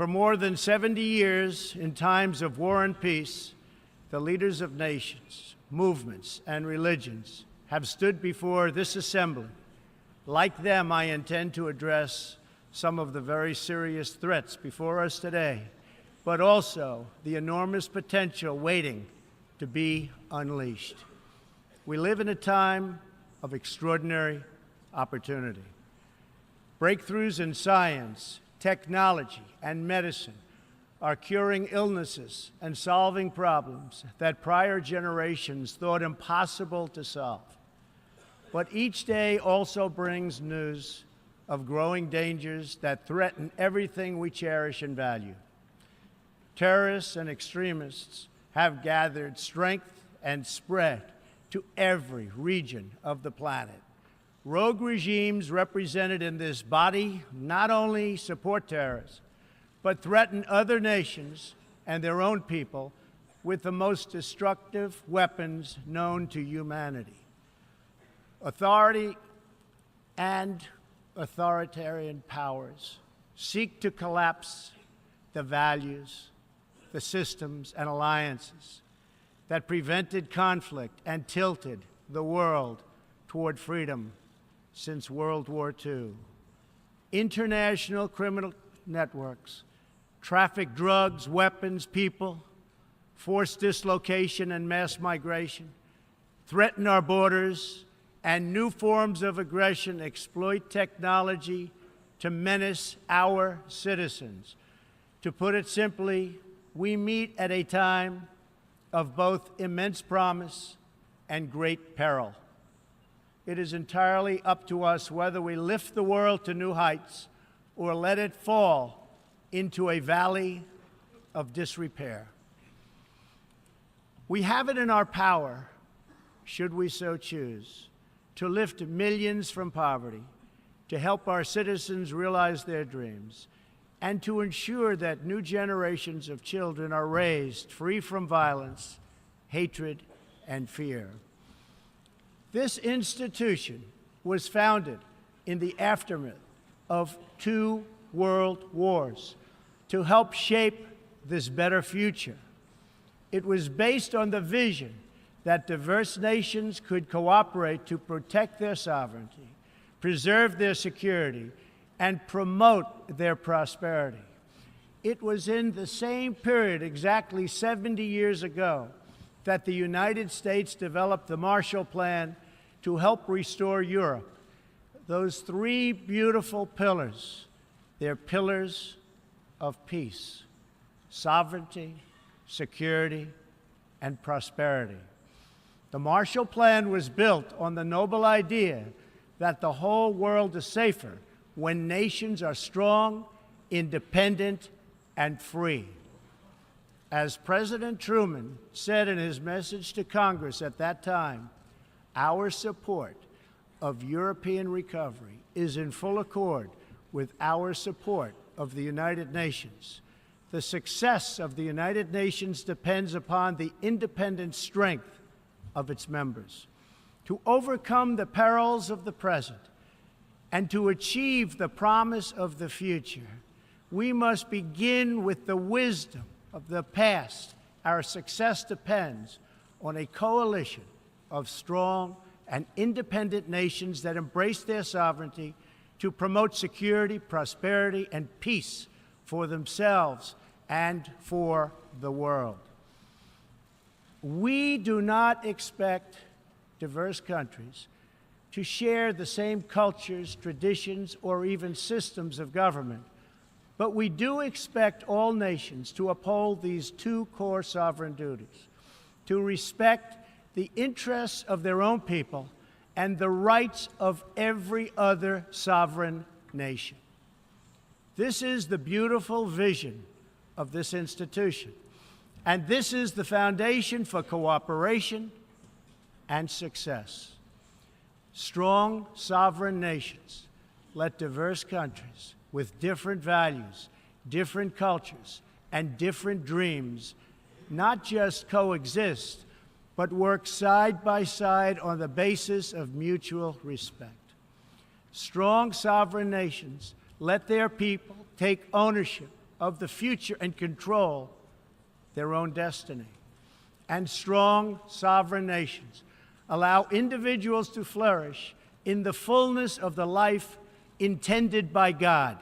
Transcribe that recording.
For more than 70 years, in times of war and peace, the leaders of nations, movements, and religions have stood before this assembly. Like them, I intend to address some of the very serious threats before us today, but also the enormous potential waiting to be unleashed. We live in a time of extraordinary opportunity. Breakthroughs in science, technology, and medicine are curing illnesses and solving problems that prior generations thought impossible to solve. But each day also brings news of growing dangers that threaten everything we cherish and value. Terrorists and extremists have gathered strength and spread to every region of the planet. Rogue regimes represented in this body not only support terrorists, but threaten other nations and their own people with the most destructive weapons known to humanity. Authority and authoritarian powers seek to collapse the values, the systems, and alliances that prevented conflict and tilted the world toward freedom since World War II. International criminal networks traffic drugs, weapons, people, forced dislocation and mass migration, threaten our borders, and new forms of aggression exploit technology to menace our citizens. To put it simply, we meet at a time of both immense promise and great peril. It is entirely up to us whether we lift the world to new heights or let it fall into a valley of disrepair. We have it in our power, should we so choose, to lift millions from poverty, to help our citizens realize their dreams, and to ensure that new generations of children are raised free from violence, hatred, and fear. This institution was founded in the aftermath of 2 world wars to help shape this better future. It was based on the vision that diverse nations could cooperate to protect their sovereignty, preserve their security, and promote their prosperity. It was in the same period, exactly 70 years ago, that the United States developed the Marshall Plan to help restore Europe. Those 3 beautiful pillars, they're pillars of peace, sovereignty, security, and prosperity. The Marshall Plan was built on the noble idea that the whole world is safer when nations are strong, independent, and free. As President Truman said in his message to Congress at that time, our support of European recovery is in full accord with our support of the United Nations. The success of the United Nations depends upon the independent strength of its members. To overcome the perils of the present and to achieve the promise of the future, we must begin with the wisdom of the past. Our success depends on a coalition of strong and independent nations that embrace their sovereignty to promote security, prosperity, and peace for themselves and for the world. We do not expect diverse countries to share the same cultures, traditions, or even systems of government, but we do expect all nations to uphold these 2 core sovereign duties: to respect the interests of their own people and the rights of every other sovereign nation. This is the beautiful vision of this institution, and this is the foundation for cooperation and success. Strong, sovereign nations let diverse countries with different values, different cultures, and different dreams not just coexist, but work side by side on the basis of mutual respect. Strong sovereign nations let their people take ownership of the future and control their own destiny. And strong, sovereign nations allow individuals to flourish in the fullness of the life intended by God.